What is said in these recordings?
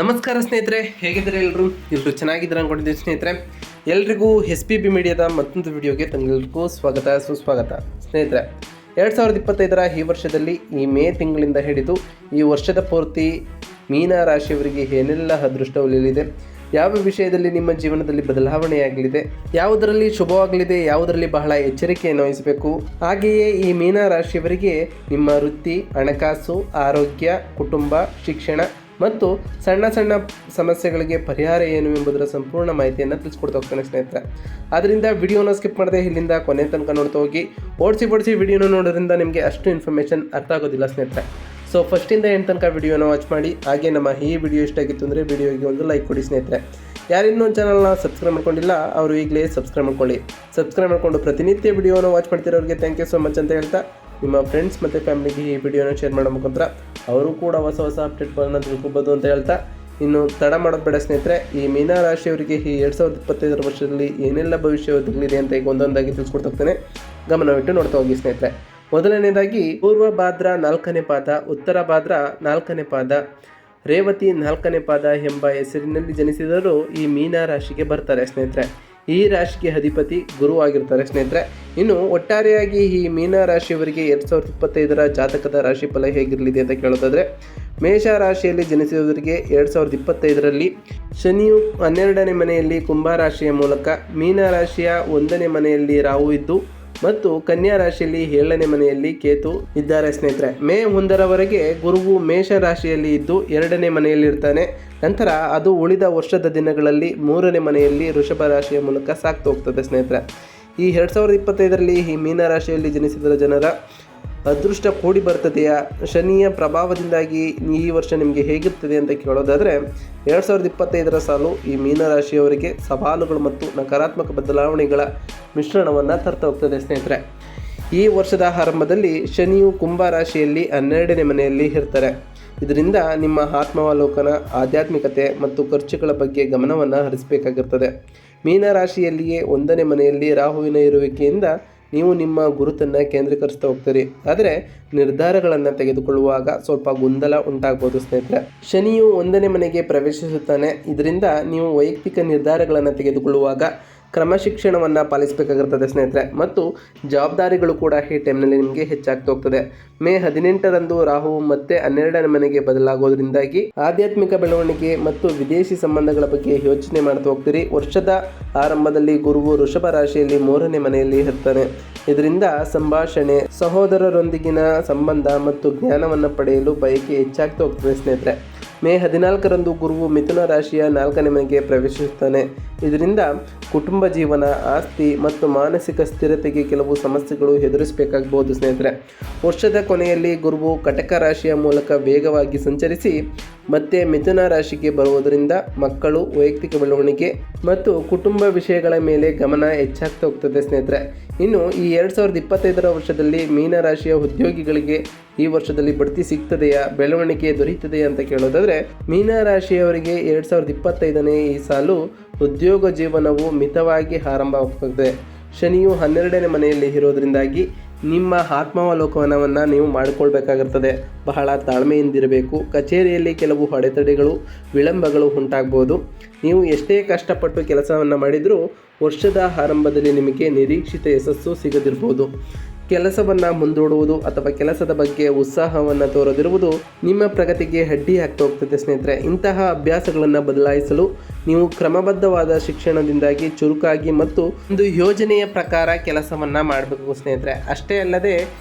ನಮಸ್ಕಾರ ಸ್ನೇಹಿತರೆ, ಹೇಗಿದ್ದಾರೆ ಎಲ್ಲರೂ ಚೆನ್ನಾಗಿದ್ದಾರೆ ಅನ್ಕೊಂಡಿದ್ದೀನಿ ಸ್ನೇಹಿತರೆ. ಎಲ್ರಿಗೂ SPB ಮೀಡಿಯಾದ ಮತ್ತೊಂದು ವಿಡಿಯೋಗೆ ತಮ್ಮೆಲ್ಲರಿಗೂ ಸ್ವಾಗತ ಸುಸ್ವಾಗತ. ಸ್ನೇಹಿತರೆ, 2025 ಈ ವರ್ಷದಲ್ಲಿ ಈ ಮೇ ತಿಂಗಳಿಂದ ಹಿಡಿದು ಈ ವರ್ಷದ ಪೂರ್ತಿ ಮೀನ ರಾಶಿಯವರಿಗೆ ಏನೆಲ್ಲ ಅದೃಷ್ಟ ಒಲಿಯಲಿದೆ, ಯಾವ ವಿಷಯದಲ್ಲಿ ನಿಮ್ಮ ಜೀವನದಲ್ಲಿ ಬದಲಾವಣೆಯಾಗಲಿದೆ, ಯಾವುದರಲ್ಲಿ ಶುಭವಾಗಲಿದೆ, ಯಾವುದರಲ್ಲಿ ಬಹಳ ಎಚ್ಚರಿಕೆಯನ್ನು ವಹಿಸಬೇಕು, ಹಾಗೆಯೇ ಈ ಮೀನ ರಾಶಿಯವರಿಗೆ ನಿಮ್ಮ ವೃತ್ತಿ, ಹಣಕಾಸು, ಆರೋಗ್ಯ, ಕುಟುಂಬ, ಶಿಕ್ಷಣ ಮತ್ತು ಸಣ್ಣ ಸಣ್ಣ ಸಮಸ್ಯೆಗಳಿಗೆ ಪರಿಹಾರ ಏನು ಎಂಬುದರ ಸಂಪೂರ್ಣ ಮಾಹಿತಿಯನ್ನು ತಿಳಿಸ್ಕೊಡ್ತಾ ಹೋಗ್ತಾನೆ ಸ್ನೇಹಿತರೆ. ಆದ್ದರಿಂದ ವಿಡಿಯೋನ ಸ್ಕಿಪ್ ಮಾಡದೆ ಇಲ್ಲಿಂದ ಕೊನೆ ತನಕ ನೋಡ್ತಾ ಹೋಗಿ. ಓಡಿಸಿ ವಿಡಿಯೋನ ನೋಡೋದ್ರಿಂದ ನಿಮಗೆ ಅಷ್ಟು ಇನ್ಫಾರ್ಮೇಷನ್ ಅರ್ಥ ಆಗೋದಿಲ್ಲ ಸ್ನೇಹಿತರೆ. ಸೊ ಫಸ್ಟಿಂದ ಎಂಟು ತನಕ ವಿಡಿಯೋನ ವಾಚ್ ಮಾಡಿ. ಹಾಗೆ ನಮ್ಮ ಈ ವಿಡಿಯೋ ಇಷ್ಟ ಆಗಿತ್ತು ಅಂದರೆ ವಿಡಿಯೋಗೆ ಒಂದು ಲೈಕ್ ಕೊಡಿ ಸ್ನೇಹಿತರೆ. ಯಾರಿನ್ನೂ ಚಾನಲ್ನ ಸಬ್ಸ್ಕ್ರೈಬ್ ಮಾಡ್ಕೊಂಡಿಲ್ಲ ಅವರು ಈಗಲೇ ಸಬ್ಸ್ಕ್ರೈಬ್ ಮಾಡ್ಕೊಳ್ಳಿ. ಸಬ್ಸ್ಕ್ರೈಬ್ ಮಾಡಿಕೊಂಡು ಪ್ರತಿನಿತ್ಯ ವಿಡಿಯೋನ ವಾಚ್ ಮಾಡ್ತಿರೋರಿಗೆ ಥ್ಯಾಂಕ್ ಯು ಸೋ ಮಚ್ ಅಂತ ಹೇಳ್ತಾ, ನಿಮ್ಮ ಫ್ರೆಂಡ್ಸ್ ಮತ್ತು ಫ್ಯಾಮಿಲಿಗೆ ಈ ವಿಡಿಯೋನ ಶೇರ್ ಮಾಡೋ ಮುಖಾಂತರ ಅವರು ಕೂಡ ಹೊಸ ಅಪ್ಡೇಟ್ಗಳನ್ನು ತಿಳ್ಕೊಬೋದು ಅಂತ ಹೇಳ್ತಾ, ಇನ್ನು ತಡ ಮಾಡೋದು ಬೇಡ ಸ್ನೇಹಿತರೆ. ಈ ಮೀನ ರಾಶಿಯವರಿಗೆ ಈ 2025 ವರ್ಷದಲ್ಲಿ ಏನೆಲ್ಲ ಭವಿಷ್ಯ ಒದಗಲಿದೆ ಅಂತ ಈಗ ಒಂದೊಂದಾಗಿ ತಿಳಿಸ್ಕೊಡ್ತಾ ಹೋಗ್ತೇನೆ. ಗಮನವಿಟ್ಟು ನೋಡ್ತಾ ಹೋಗಿ ಸ್ನೇಹಿತರೆ. ಮೊದಲನೇದಾಗಿ ಪೂರ್ವ ಭಾದ್ರ 4ನೇ ಪಾದ, ಉತ್ತರ ಭಾದ್ರ 4ನೇ ಪಾದ, ರೇವತಿ 4ನೇ ಪಾದ ಎಂಬ ಹೆಸರಿನಲ್ಲಿ ಜನಿಸಿದವರು ಈ ಮೀನ ರಾಶಿಗೆ ಬರ್ತಾರೆ ಸ್ನೇಹಿತರೆ. ಈ ರಾಶಿಗೆ ಅಧಿಪತಿ ಗುರು ಆಗಿರ್ತಾರೆ ಸ್ನೇಹಿತರೆ. ಇನ್ನು ಒಟ್ಟಾರೆಯಾಗಿ ಈ ಮೀನ ರಾಶಿಯವರಿಗೆ 2025 ಜಾತಕದ ರಾಶಿ ಫಲ ಹೇಗಿರಲಿದೆ ಅಂತ ಕೇಳೋದಾದರೆ, ಮೇಷ ರಾಶಿಯಲ್ಲಿ ಜನಿಸಿದವರಿಗೆ 2025ರಲ್ಲಿ ಶನಿಯು 12ನೇ ಮನೆಯಲ್ಲಿ ಕುಂಭ ರಾಶಿಯ ಮೂಲಕ ಮೀನ ರಾಶಿಯ 1ನೇ ಮನೆಯಲ್ಲಿ ರಾಹು ಇದ್ದು ಮತ್ತು ಕನ್ಯಾ ರಾಶಿಯಲ್ಲಿ 7ನೇ ಮನೆಯಲ್ಲಿ ಕೇತು ಇದ್ದಾರೆ ಸ್ನೇಹಿತರೆ. ಮೇ 1ರವರೆಗೆ ಗುರುವು ಮೇಷ ರಾಶಿಯಲ್ಲಿ ಇದ್ದು 2ನೇ ಮನೆಯಲ್ಲಿ ಇರ್ತಾನೆ. ನಂತರ ಅದು ಉಳಿದ ವರ್ಷದ ದಿನಗಳಲ್ಲಿ 3ನೇ ಮನೆಯಲ್ಲಿ ವೃಷಭ ರಾಶಿಯ ಮೂಲಕ ಸಾಗ್ತಾ ಹೋಗ್ತದೆ ಸ್ನೇಹಿತರೆ. ಈ 2025ರಲ್ಲಿ ಈ ಮೀನ ರಾಶಿಯಲ್ಲಿ ಜನಿಸಿದ ಜನರ ಅದೃಷ್ಟ ಕೂಡಿ ಬರ್ತದೆಯಾ, ಶನಿಯ ಪ್ರಭಾವದಿಂದಾಗಿ ಈ ವರ್ಷ ನಿಮಗೆ ಹೇಗಿರ್ತದೆ ಅಂತ ಕೇಳೋದಾದರೆ, 2025 ಸಾಲು ಈ ಮೀನ ರಾಶಿಯವರಿಗೆ ಸವಾಲುಗಳು ಮತ್ತು ನಕಾರಾತ್ಮಕ ಬದಲಾವಣೆಗಳ ಮಿಶ್ರಣವನ್ನು ತರ್ತಾ ಹೋಗ್ತದೆ ಸ್ನೇಹಿತರೆ. ಈ ವರ್ಷದ ಆರಂಭದಲ್ಲಿ ಶನಿಯು ಕುಂಭ ರಾಶಿಯಲ್ಲಿ 12ನೇ ಮನೆಯಲ್ಲಿ ಇರ್ತಾರೆ. ಇದರಿಂದ ನಿಮ್ಮ ಆತ್ಮಾವಲೋಕನ, ಆಧ್ಯಾತ್ಮಿಕತೆ ಮತ್ತು ಖರ್ಚುಗಳ ಬಗ್ಗೆ ಗಮನವನ್ನು ಹರಿಸಬೇಕಾಗಿರ್ತದೆ. ಮೀನ ರಾಶಿಯಲ್ಲಿಯೇ 1ನೇ ಮನೆಯಲ್ಲಿ ರಾಹುವಿನ ಇರುವಿಕೆಯಿಂದ ನೀವು ನಿಮ್ಮ ಗುರುತನ್ನು ಕೇಂದ್ರೀಕರಿಸ್ತಾ ಹೋಗ್ತೀರಿ. ಆದರೆ ನಿರ್ಧಾರಗಳನ್ನು ತೆಗೆದುಕೊಳ್ಳುವಾಗ ಸ್ವಲ್ಪ ಗೊಂದಲ ಉಂಟಾಗ್ಬೋದು ಸ್ನೇಹಿತರೆ. ಶನಿಯು 1ನೇ ಮನೆಗೆ ಪ್ರವೇಶಿಸುತ್ತಾನೆ. ಇದರಿಂದ ನೀವು ವೈಯಕ್ತಿಕ ನಿರ್ಧಾರಗಳನ್ನು ತೆಗೆದುಕೊಳ್ಳುವಾಗ ಕ್ರಮಶಿಕ್ಷಣವನ್ನು ಪಾಲಿಸಬೇಕಾಗಿರ್ತದೆ ಸ್ನೇಹಿತರೆ. ಮತ್ತು ಜವಾಬ್ದಾರಿಗಳು ಕೂಡ ಈ ಟೈಮ್ನಲ್ಲಿ ನಿಮಗೆ ಹೆಚ್ಚಾಗ್ತಾ ಹೋಗ್ತದೆ. ಮೇ 18ರಂದು ರಾಹು ಮತ್ತೆ 12ನೇ ಮನೆಗೆ ಬದಲಾಗೋದ್ರಿಂದಾಗಿ ಆಧ್ಯಾತ್ಮಿಕ ಬೆಳವಣಿಗೆ ಮತ್ತು ವಿದೇಶಿ ಸಂಬಂಧಗಳ ಬಗ್ಗೆ ಯೋಚನೆ ಮಾಡ್ತಾ ಹೋಗ್ತೀರಿ. ವರ್ಷದ ಆರಂಭದಲ್ಲಿ ಗುರುವು ವೃಷಭ ರಾಶಿಯಲ್ಲಿ 3ನೇ ಮನೆಯಲ್ಲಿ ಇರ್ತಾನೆ. ಇದರಿಂದ ಸಂಭಾಷಣೆ, ಸಹೋದರರೊಂದಿಗಿನ ಸಂಬಂಧ ಮತ್ತು ಜ್ಞಾನವನ್ನು ಪಡೆಯಲು ಬಯಕೆ ಹೆಚ್ಚಾಗ್ತಾ ಹೋಗ್ತದೆ ಸ್ನೇಹಿತರೆ. ಮೇ 14ರಂದು ಗುರುವು ಮಿಥುನ ರಾಶಿಯ 4ನೇ ಮನೆಗೆ ಪ್ರವೇಶಿಸುತ್ತಾನೆ. ಇದರಿಂದ ಕುಟುಂಬ ಜೀವನ, ಆಸ್ತಿ ಮತ್ತು ಮಾನಸಿಕ ಸ್ಥಿರತೆಗೆ ಕೆಲವು ಸಮಸ್ಯೆಗಳು ಎದುರಿಸಬೇಕಾಗಬಹುದು ಸ್ನೇಹಿತರೆ. ವರ್ಷದ ಕೊನೆಯಲ್ಲಿ ಗುರುವು ಕಟಕ ರಾಶಿಯ ಮೂಲಕ ವೇಗವಾಗಿ ಸಂಚರಿಸಿ ಮತ್ತೆ ಮಿಥುನ ರಾಶಿಗೆ ಬರುವುದರಿಂದ ಮಕ್ಕಳು, ವೈಯಕ್ತಿಕ ಬೆಳವಣಿಗೆ ಮತ್ತು ಕುಟುಂಬ ವಿಷಯಗಳ ಮೇಲೆ ಗಮನ ಹೆಚ್ಚಾಗ್ತಾ ಹೋಗ್ತದೆ ಸ್ನೇಹಿತರೆ. ಇನ್ನು ಈ 2025 ವರ್ಷದಲ್ಲಿ ಮೀನ ರಾಶಿಯ ಉದ್ಯೋಗಿಗಳಿಗೆ ಈ ವರ್ಷದಲ್ಲಿ ಬಡ್ತಿ ಸಿಗ್ತದೆಯಾ, ಬೆಳವಣಿಗೆ ದೊರೆಯುತ್ತದೆಯಾ ಅಂತ ಕೇಳೋದಾದರೆ, ಮೀನ ರಾಶಿಯವರಿಗೆ 2025ನೇ ಈ ಸಾಲು ಉದ್ಯೋಗ ಜೀವನವು ಮಿತವಾಗಿ ಆರಂಭವಾಗ್ತದೆ. ಶನಿಯು 12ನೇ ಮನೆಯಲ್ಲಿ ಇರೋದ್ರಿಂದಾಗಿ ನಿಮ್ಮ ಆತ್ಮಾವಲೋಕನವನ್ನು ನೀವು ಮಾಡಿಕೊಳ್ಬೇಕಾಗಿರ್ತದೆ. ಬಹಳ ತಾಳ್ಮೆಯಿಂದಿರಬೇಕು. ಕಚೇರಿಯಲ್ಲಿ ಕೆಲವು ಅಡೆತಡೆಗಳು, ವಿಳಂಬಗಳು ಉಂಟಾಗ್ಬೋದು. ನೀವು ಎಷ್ಟೇ ಕಷ್ಟಪಟ್ಟು ಕೆಲಸವನ್ನು ಮಾಡಿದರೂ ವರ್ಷದ ಆರಂಭದಲ್ಲಿ ನಿಮಗೆ ನಿರೀಕ್ಷಿತ ಯಶಸ್ಸು ಸಿಗದಿರ್ಬೋದು. ಕೆಲಸವನ್ನು ಮುಂದೂಡುವುದು ಅಥವಾ ಕೆಲಸದ ಬಗ್ಗೆ ಉತ್ಸಾಹವನ್ನು ತೋರದಿರುವುದು ನಿಮ್ಮ ಪ್ರಗತಿಗೆ ಅಡ್ಡಿ ಆಗ್ತಾ ಹೋಗ್ತದೆ ಸ್ನೇಹಿತರೆ. ಇಂತಹ ಅಭ್ಯಾಸಗಳನ್ನು ಬದಲಾಯಿಸಲು ನೀವು ಕ್ರಮಬದ್ಧವಾದ ಶಿಕ್ಷಣದಿಂದಾಗಿ ಚುರುಕಾಗಿ ಮತ್ತು ಒಂದು ಯೋಜನೆಯ ಪ್ರಕಾರ ಕೆಲಸವನ್ನು ಮಾಡಬೇಕು ಸ್ನೇಹಿತರೆ. ಅಷ್ಟೇ ಅಲ್ಲದೆ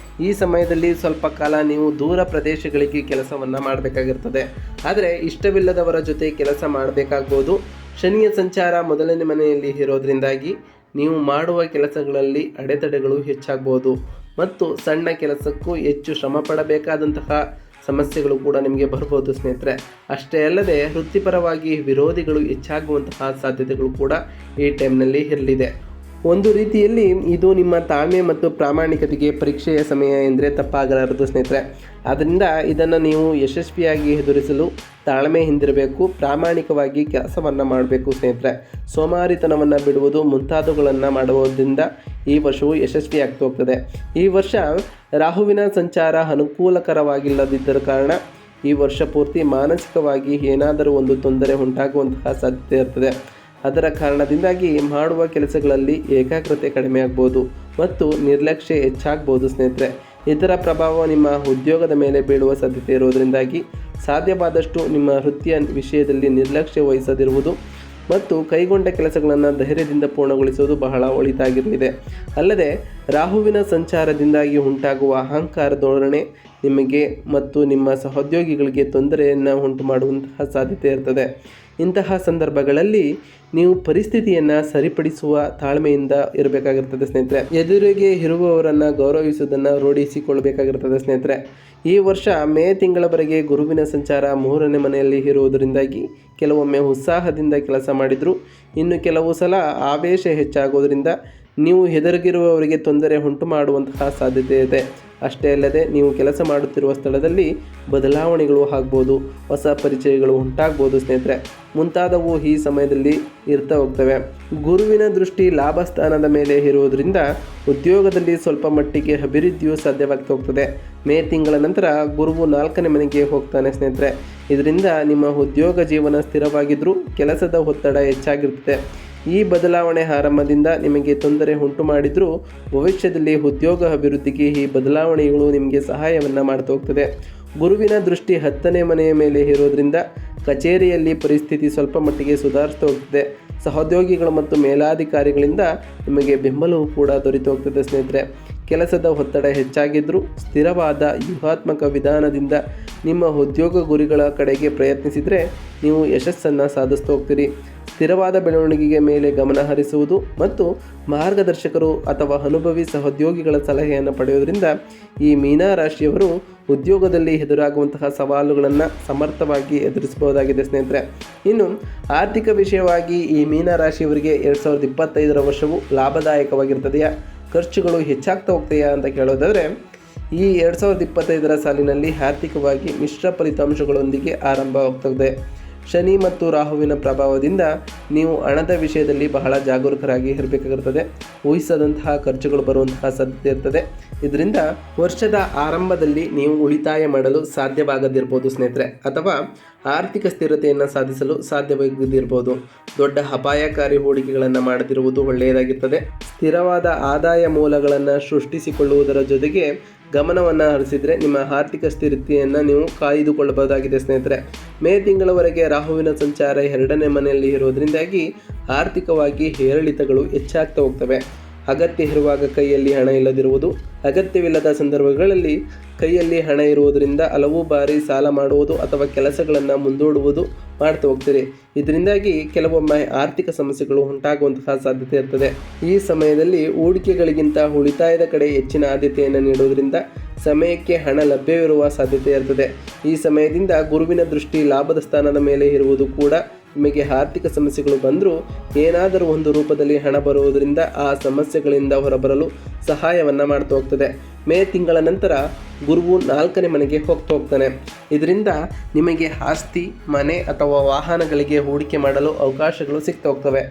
ಈ ಸಮಯದಲ್ಲಿ ಸ್ವಲ್ಪ ಕಾಲ ನೀವು ದೂರ ಪ್ರದೇಶಗಳಿಗೆ ಕೆಲಸವನ್ನು ಮಾಡಬೇಕಾಗಿರ್ತದೆ. ಆದರೆ ಇಷ್ಟವಿಲ್ಲದವರ ಜೊತೆ ಕೆಲಸ ಮಾಡಬೇಕಾಗ್ಬೋದು. ಶನಿಯ ಸಂಚಾರ 1ನೇ ಮನೆಯಲ್ಲಿ ಇರೋದ್ರಿಂದಾಗಿ ನೀವು ಮಾಡುವ ಕೆಲಸಗಳಲ್ಲಿ ಅಡೆತಡೆಗಳು ಹೆಚ್ಚಾಗ್ಬೋದು ಮತ್ತು ಸಣ್ಣ ಕೆಲಸಕ್ಕೂ ಹೆಚ್ಚು ಶ್ರಮ ಪಡಬೇಕಾದಂತಹ ಸಮಸ್ಯೆಗಳು ಕೂಡ ನಿಮಗೆ ಬರ್ಬೋದು ಸ್ನೇಹಿತರೆ. ಅಷ್ಟೇ ಅಲ್ಲದೆ ವೃತ್ತಿಪರವಾಗಿ ವಿರೋಧಿಗಳು ಹೆಚ್ಚಾಗುವಂತಹ ಸಾಧ್ಯತೆಗಳು ಕೂಡ ಈ ಟೈಮ್ನಲ್ಲಿ ಇರಲಿದೆ. ಒಂದು ರೀತಿಯಲ್ಲಿ ಇದು ನಿಮ್ಮ ತಾಳ್ಮೆ ಮತ್ತು ಪ್ರಾಮಾಣಿಕತೆಗೆ ಪರೀಕ್ಷೆಯ ಸಮಯ ಎಂದರೆ ತಪ್ಪಾಗಲಾರದು ಸ್ನೇಹಿತರೆ. ಆದ್ದರಿಂದ ಇದನ್ನು ನೀವು ಯಶಸ್ವಿಯಾಗಿ ಎದುರಿಸಲು ತಾಳ್ಮೆ ಹಿಂದಿರಬೇಕು, ಪ್ರಾಮಾಣಿಕವಾಗಿ ಕೆಲಸವನ್ನು ಮಾಡಬೇಕು ಸ್ನೇಹಿತರೆ. ಸೋಮಾರಿತನವನ್ನು ಬಿಡುವುದು ಮುಂತಾದವುಗಳನ್ನು ಮಾಡುವುದರಿಂದ ಈ ವರ್ಷವು ಯಶಸ್ವಿಯಾಗ್ತಾ ಹೋಗ್ತದೆ. ಈ ವರ್ಷ ರಾಹುವಿನ ಸಂಚಾರ ಅನುಕೂಲಕರವಾಗಿಲ್ಲದಿದ್ದ ಕಾರಣ ಈ ವರ್ಷ ಪೂರ್ತಿ ಮಾನಸಿಕವಾಗಿ ಏನಾದರೂ ಒಂದು ತೊಂದರೆ ಉಂಟಾಗುವಂತಹ ಸಾಧ್ಯತೆ ಇರ್ತದೆ. ಅದರ ಕಾರಣದಿಂದಾಗಿ ಮಾಡುವ ಕೆಲಸಗಳಲ್ಲಿ ಏಕಾಗ್ರತೆ ಕಡಿಮೆ ಆಗ್ಬೋದು ಮತ್ತು ನಿರ್ಲಕ್ಷ್ಯ ಹೆಚ್ಚಾಗ್ಬೋದು ಸ್ನೇಹಿತರೆ. ಇದರ ಪ್ರಭಾವ ನಿಮ್ಮ ಉದ್ಯೋಗದ ಮೇಲೆ ಬೀಳುವ ಸಾಧ್ಯತೆ ಇರುವುದರಿಂದಾಗಿ ಸಾಧ್ಯವಾದಷ್ಟು ನಿಮ್ಮ ವೃತ್ತಿಯ ವಿಷಯದಲ್ಲಿ ನಿರ್ಲಕ್ಷ್ಯ ವಹಿಸದಿರುವುದು ಮತ್ತು ಕೈಗೊಂಡ ಕೆಲಸಗಳನ್ನು ಧೈರ್ಯದಿಂದ ಪೂರ್ಣಗೊಳಿಸುವುದು ಬಹಳ ಒಳಿತಾಗಿರಲಿದೆ. ಅಲ್ಲದೆ ರಾಹುವಿನ ಸಂಚಾರದಿಂದಾಗಿ ಉಂಟಾಗುವ ಅಹಂಕಾರ ಧೋರಣೆ ನಿಮಗೆ ಮತ್ತು ನಿಮ್ಮ ಸಹೋದ್ಯೋಗಿಗಳಿಗೆ ತೊಂದರೆಯನ್ನು ಉಂಟು ಮಾಡುವಂತಹ ಸಾಧ್ಯತೆ ಇರ್ತದೆ. ಇಂತಹ ಸಂದರ್ಭಗಳಲ್ಲಿ ನೀವು ಪರಿಸ್ಥಿತಿಯನ್ನು ಸರಿಪಡಿಸುವ ತಾಳ್ಮೆಯಿಂದ ಇರಬೇಕಾಗಿರ್ತದೆ ಸ್ನೇಹಿತರೆ. ಎದುರಿಗೆ ಇರುವವರನ್ನು ಗೌರವಿಸುವುದನ್ನು ರೂಢಿಸಿಕೊಳ್ಳಬೇಕಾಗಿರ್ತದೆ ಸ್ನೇಹಿತರೆ. ಈ ವರ್ಷ ಮೇ ತಿಂಗಳವರೆಗೆ ಗುರುವಿನ ಸಂಚಾರ 3ನೇ ಮನೆಯಲ್ಲಿ ಇರುವುದರಿಂದಾಗಿ ಕೆಲವೊಮ್ಮೆ ಉತ್ಸಾಹದಿಂದ ಕೆಲಸ ಮಾಡಿದರೂ ಇನ್ನು ಕೆಲವು ಸಲ ಆವೇಶ ಹೆಚ್ಚಾಗೋದ್ರಿಂದ ನೀವು ಎದುರಿಗಿರುವವರಿಗೆ ತೊಂದರೆ ಉಂಟು ಮಾಡುವಂತಹ ಸಾಧ್ಯತೆ ಇದೆ. ಅಷ್ಟೇ ಅಲ್ಲದೆ ನೀವು ಕೆಲಸ ಮಾಡುತ್ತಿರುವ ಸ್ಥಳದಲ್ಲಿ ಬದಲಾವಣೆಗಳು ಆಗ್ಬೋದು, ಹೊಸ ಪರಿಚಯಗಳು ಉಂಟಾಗ್ಬೋದು ಸ್ನೇಹಿತರೆ, ಮುಂತಾದವು ಈ ಸಮಯದಲ್ಲಿ ಇರ್ತಾ ಹೋಗ್ತವೆ. ಗುರುವಿನ ದೃಷ್ಟಿ ಲಾಭಸ್ಥಾನದ ಮೇಲೆ ಇರುವುದರಿಂದ ಉದ್ಯೋಗದಲ್ಲಿ ಸ್ವಲ್ಪ ಮಟ್ಟಿಗೆ ಅಭಿವೃದ್ಧಿಯು ಸಾಧ್ಯವಾಗ್ತಾ ಹೋಗ್ತದೆ. ಮೇ ತಿಂಗಳ ನಂತರ ಗುರುವು 4ನೇ ಮನೆಗೆ ಹೋಗ್ತಾನೆ ಸ್ನೇಹಿತರೆ. ಇದರಿಂದ ನಿಮ್ಮ ಉದ್ಯೋಗ ಜೀವನ ಸ್ಥಿರವಾಗಿದ್ದರೂ ಕೆಲಸದ ಒತ್ತಡ ಹೆಚ್ಚಾಗಿರ್ತದೆ. ಈ ಬದಲಾವಣೆ ಆರಂಭದಿಂದ ನಿಮಗೆ ತೊಂದರೆ ಉಂಟು ಮಾಡಿದರೂ ಭವಿಷ್ಯದಲ್ಲಿ ಉದ್ಯೋಗ ಅಭಿವೃದ್ಧಿಗೆ ಈ ಬದಲಾವಣೆಗಳು ನಿಮಗೆ ಸಹಾಯವನ್ನು ಮಾಡ್ತಾ ಹೋಗ್ತದೆ. ಗುರುವಿನ ದೃಷ್ಟಿ 10ನೇ ಮನೆಯ ಮೇಲೆ ಇರೋದ್ರಿಂದ ಕಚೇರಿಯಲ್ಲಿ ಪರಿಸ್ಥಿತಿ ಸ್ವಲ್ಪ ಮಟ್ಟಿಗೆ ಸುಧಾರಿಸ್ತಾ ಹೋಗ್ತದೆ. ಸಹೋದ್ಯೋಗಿಗಳು ಮತ್ತು ಮೇಲಾಧಿಕಾರಿಗಳಿಂದ ನಿಮಗೆ ಬೆಂಬಲವೂ ಕೂಡ ದೊರೆತು ಹೋಗ್ತದೆ ಸ್ನೇಹಿತರೆ. ಕೆಲಸದ ಒತ್ತಡ ಹೆಚ್ಚಾಗಿದ್ದರೂ ಸ್ಥಿರವಾದ ವ್ಯೂಹಾತ್ಮಕ ವಿಧಾನದಿಂದ ನಿಮ್ಮ ಉದ್ಯೋಗ ಗುರಿಗಳ ಕಡೆಗೆ ಪ್ರಯತ್ನಿಸಿದರೆ ನೀವು ಯಶಸ್ಸನ್ನು ಸಾಧಿಸ್ತಾ ಹೋಗ್ತೀರಿ. ಸ್ಥಿರವಾದ ಬೆಳವಣಿಗೆಗೆ ಮೇಲೆ ಗಮನ ಹರಿಸುವುದು ಮತ್ತು ಮಾರ್ಗದರ್ಶಕರು ಅಥವಾ ಅನುಭವಿ ಸಹೋದ್ಯೋಗಿಗಳ ಸಲಹೆಯನ್ನು ಪಡೆಯುವುದರಿಂದ ಈ ಮೀನ ರಾಶಿಯವರು ಉದ್ಯೋಗದಲ್ಲಿ ಎದುರಾಗುವಂತಹ ಸವಾಲುಗಳನ್ನು ಸಮರ್ಥವಾಗಿ ಎದುರಿಸಬಹುದಾಗಿದೆ ಸ್ನೇಹಿತರೆ. ಇನ್ನು ಆರ್ಥಿಕ ವಿಷಯವಾಗಿ ಈ ಮೀನ ರಾಶಿಯವರಿಗೆ 2025 ವರ್ಷವು ಲಾಭದಾಯಕವಾಗಿರ್ತದೆಯಾ, ಖರ್ಚುಗಳು ಹೆಚ್ಚಾಗ್ತಾ ಹೋಗ್ತೀಯಾ ಅಂತ ಕೇಳೋದಾದರೆ, ಈ 2025 ಸಾಲಿನಲ್ಲಿ ಆರ್ಥಿಕವಾಗಿ ಮಿಶ್ರ ಫಲಿತಾಂಶಗಳೊಂದಿಗೆ ಆರಂಭವಾಗ್ತದೆ. ಶನಿ ಮತ್ತು ರಾಹುವಿನ ಪ್ರಭಾವದಿಂದ ನೀವು ಹಣದ ವಿಷಯದಲ್ಲಿ ಬಹಳ ಜಾಗರೂಕರಾಗಿ ಇರಬೇಕಾಗಿರ್ತದೆ. ಊಹಿಸದಂತಹ ಖರ್ಚುಗಳು ಬರುವಂತಹ ಸಾಧ್ಯತೆ ಇರ್ತದೆ. ಇದರಿಂದ ವರ್ಷದ ಆರಂಭದಲ್ಲಿ ನೀವು ಉಳಿತಾಯ ಮಾಡಲು ಸಾಧ್ಯವಾಗದಿರ್ಬೋದು ಸ್ನೇಹಿತರೆ, ಅಥವಾ ಆರ್ಥಿಕ ಸ್ಥಿರತೆಯನ್ನು ಸಾಧಿಸಲು ಸಾಧ್ಯವಾಗದಿರ್ಬೋದು. ದೊಡ್ಡ ಅಪಾಯಕಾರಿ ಹೂಡಿಕೆಗಳನ್ನು ಮಾಡದಿರುವುದು ಒಳ್ಳೆಯದಾಗಿರ್ತದೆ. ಸ್ಥಿರವಾದ ಆದಾಯ ಮೂಲಗಳನ್ನು ಸೃಷ್ಟಿಸಿಕೊಳ್ಳುವುದರ ಜೊತೆಗೆ ಗಮನವನ್ನು ಹರಿಸಿದರೆ ನಿಮ್ಮ ಆರ್ಥಿಕ ಸ್ಥಿರತೆಯನ್ನು ನೀವು ಕಾಯ್ದುಕೊಳ್ಳಬಹುದಾಗಿದೆ ಸ್ನೇಹಿತರೆ. ಮೇ ತಿಂಗಳವರೆಗೆ ರಾಹುವಿನ ಸಂಚಾರ 2ನೇ ಮನೆಯಲ್ಲಿ ಇರೋದ್ರಿಂದಾಗಿ ಆರ್ಥಿಕವಾಗಿ ಏರಿಳಿತಗಳು ಹೆಚ್ಚಾಗ್ತಾ ಹೋಗ್ತವೆ. ಅಗತ್ಯ ಇರುವಾಗ ಕೈಯಲ್ಲಿ ಹಣ ಇಲ್ಲದಿರುವುದು, ಅಗತ್ಯವಿಲ್ಲದ ಸಂದರ್ಭಗಳಲ್ಲಿ ಕೈಯಲ್ಲಿ ಹಣ ಇರುವುದರಿಂದ ಹಲವು ಬಾರಿ ಸಾಲ ಮಾಡುವುದು ಅಥವಾ ಕೆಲಸಗಳನ್ನು ಮುಂದೂಡುವುದು ಮಾಡ್ತಾ ಹೋಗ್ತೀರಿ. ಇದರಿಂದಾಗಿ ಕೆಲವೊಮ್ಮೆ ಆರ್ಥಿಕ ಸಮಸ್ಯೆಗಳು ಉಂಟಾಗುವಂತಹ ಸಾಧ್ಯತೆ ಇರ್ತದೆ. ಈ ಸಮಯದಲ್ಲಿ ಹೂಡಿಕೆಗಳಿಗಿಂತ ಉಳಿತಾಯದ ಕಡೆ ಹೆಚ್ಚಿನ ಆದ್ಯತೆಯನ್ನು ನೀಡುವುದರಿಂದ ಸಮಯಕ್ಕೆ ಹಣ ಲಭ್ಯವಿರುವ ಸಾಧ್ಯತೆ ಇರ್ತದೆ. ಈ ಸಮಯದಿಂದ ಗುರುವಿನ ದೃಷ್ಟಿ ಲಾಭದ ಸ್ಥಾನದ ಮೇಲೆ ಇರುವುದು ಕೂಡ ನಿಮಗೆ ಆರ್ಥಿಕ ಸಮಸ್ಯೆಗಳು ಬಂದರೂ ಏನಾದರೂ ಒಂದು ರೂಪದಲ್ಲಿ ಹಣ ಬರುವುದರಿಂದ ಆ ಸಮಸ್ಯೆಗಳಿಂದ ಹೊರಬರಲು ಸಹಾಯವನ್ನು ಮಾಡ್ತಾ ಹೋಗ್ತದೆ. ಮೇ ತಿಂಗಳ ನಂತರ ಗುರುವು 4ನೇ ಮನೆಗೆ ಹೋಗ್ತಾನೆ. ಇದರಿಂದ ನಿಮಗೆ ಆಸ್ತಿ, ಮನೆ ಅಥವಾ ವಾಹನಗಳಿಗೆ ಹೂಡಿಕೆ ಮಾಡಲು ಅವಕಾಶಗಳು ಸಿಗ್ತಾ ಹೋಗ್ತವೆ.